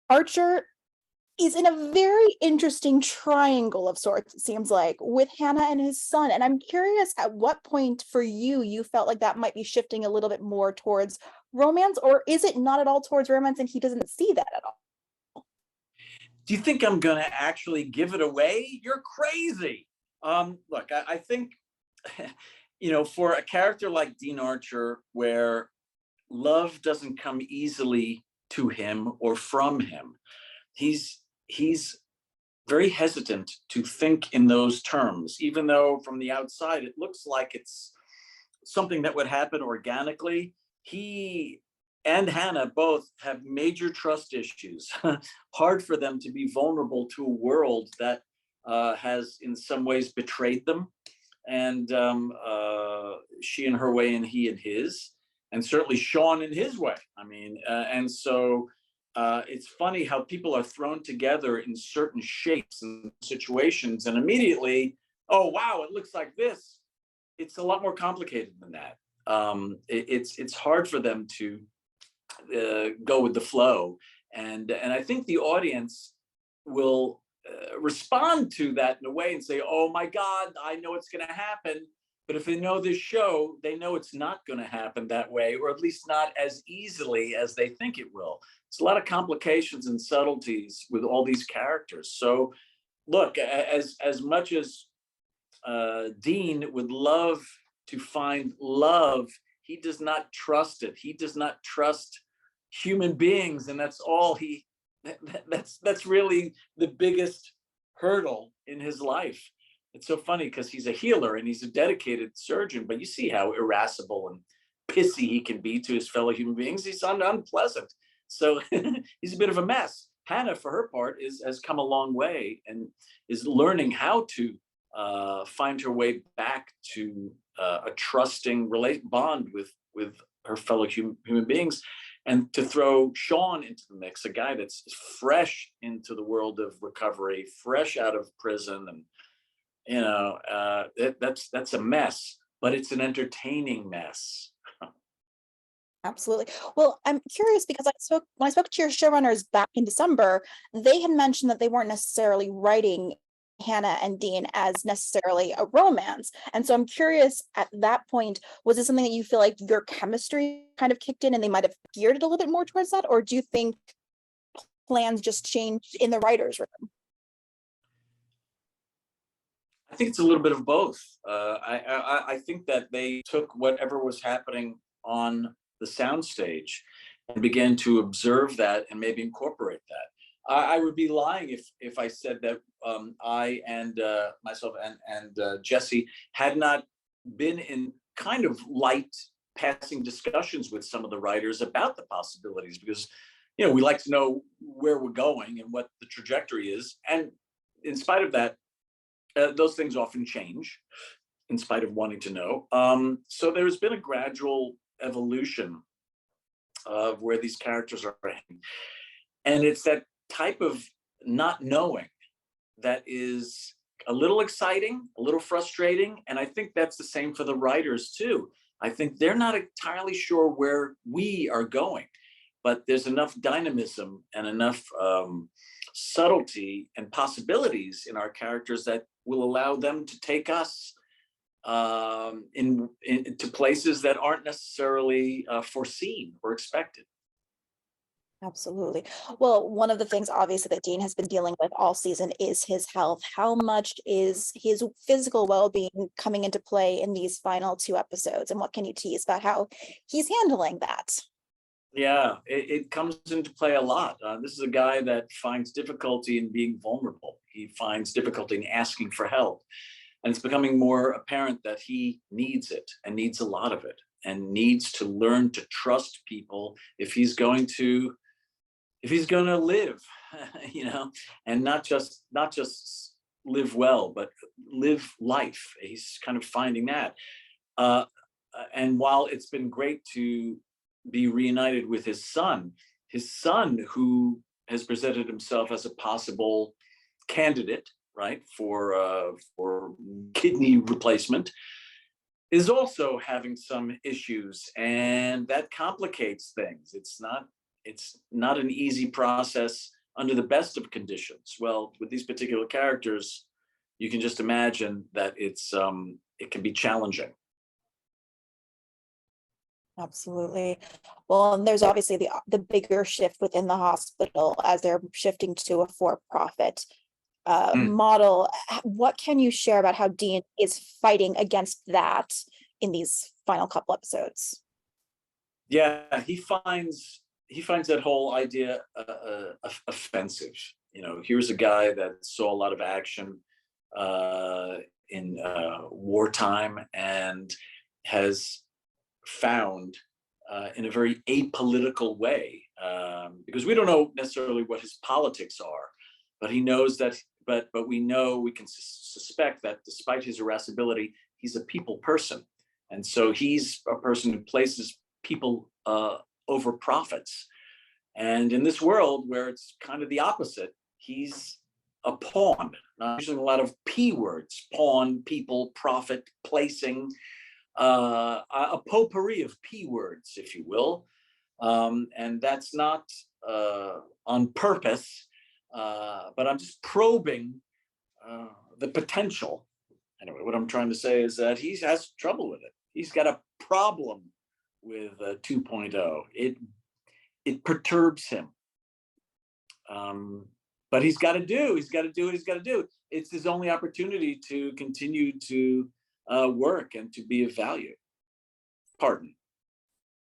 Archer is in a very interesting triangle of sorts, it seems like, with Hannah and his son. And I'm curious at what point for you you felt like that might be shifting a little bit more towards romance, or is it not at all towards romance and he doesn't see that at all? Do you think I'm going to actually give it away? You're crazy. Look, I think, for a character like Dean Archer, where love doesn't come easily to him or from him, he's very hesitant to think in those terms, even though from the outside it looks like it's something that would happen organically. He and Hannah both have major trust issues. Hard for them to be vulnerable to a world that has, in some ways, betrayed them. And she in her way, and he in his, and certainly Sean in his way. I mean, and so it's funny how people are thrown together in certain shapes and situations, and immediately, oh wow, it looks like this. It's a lot more complicated than that. It's hard for them to go with the flow, and I think the audience will respond to that in a way and say, "Oh my God, I know it's going to happen." But if they know this show, they know it's not going to happen that way, or at least not as easily as they think it will. It's a lot of complications and subtleties with all these characters. So, look, as much as Dean would love to find love, he does not trust it. He does not trust human beings, and that's all he. That's really the biggest hurdle in his life. It's so funny because he's a healer and he's a dedicated surgeon, but you see how irascible and pissy he can be to his fellow human beings. He's unpleasant. So he's a bit of a mess. Hannah, for her part, has come a long way and is learning how to find her way back to a trusting bond with her fellow human beings, and to throw Sean into the mix, a guy that's fresh into the world of recovery, fresh out of prison, and that's a mess, but it's an entertaining mess. Absolutely. Well, I'm curious because when I spoke to your showrunners back in December, they had mentioned that they weren't necessarily writing Hannah and Dean as necessarily a romance. And so I'm curious, at that point, was it something that you feel like your chemistry kind of kicked in and they might have geared it a little bit more towards that? Or do you think plans just changed in the writer's room? I think it's a little bit of both. I think that they took whatever was happening on the soundstage and began to observe that and maybe incorporate that. I would be lying if I said that I and myself and Jesse had not been in kind of light passing discussions with some of the writers about the possibilities, because we like to know where we're going and what the trajectory is, and in spite of that, those things often change in spite of wanting to know. So there's been a gradual evolution of where these characters are heading. And it's that type of not knowing that is a little exciting, a little frustrating. And I think that's the same for the writers too. I think they're not entirely sure where we are going, but there's enough dynamism and enough subtlety and possibilities in our characters that will allow them to take us into places that aren't necessarily foreseen or expected. Absolutely. Well, one of the things obviously that Dean has been dealing with all season is his health. How much is his physical well-being coming into play in these final two episodes? And what can you tease about how he's handling that? Yeah, it comes into play a lot. This is a guy that finds difficulty in being vulnerable. He finds difficulty in asking for help. And it's becoming more apparent that he needs it, and needs a lot of it, and needs to learn to trust people if he's going to live, and not just live well, but live life. He's kind of finding that. And while it's been great to be reunited with his son who has presented himself as a possible candidate, right, for kidney replacement, is also having some issues, and that complicates things. It's not an easy process under the best of conditions. Well, with these particular characters, you can just imagine that it can be challenging. Absolutely. Well, and there's obviously the bigger shift within the hospital as they're shifting to a for-profit Mm. model. What can you share about how Dean is fighting against that in these final couple episodes? Yeah, he finds that whole idea offensive. You know, here's a guy that saw a lot of action uh, in wartime and has found in a very apolitical way, because we don't know necessarily what his politics are, but he knows that. But we know, we can suspect that despite his irascibility, he's a people person, and so he's a person who places people over profits. And in this world where it's kind of the opposite, he's a pawn. Not using a lot of p words: pawn, people, profit, placing, a potpourri of p words, if you will. And that's not on purpose, but I'm just probing the potential. Anyway, what I'm trying to say is that he has trouble with it. He's got a problem with 2.0. It perturbs him. But he's got to do. He's got to do what he's got to do. It's his only opportunity to continue to work and to be of value. Pardon.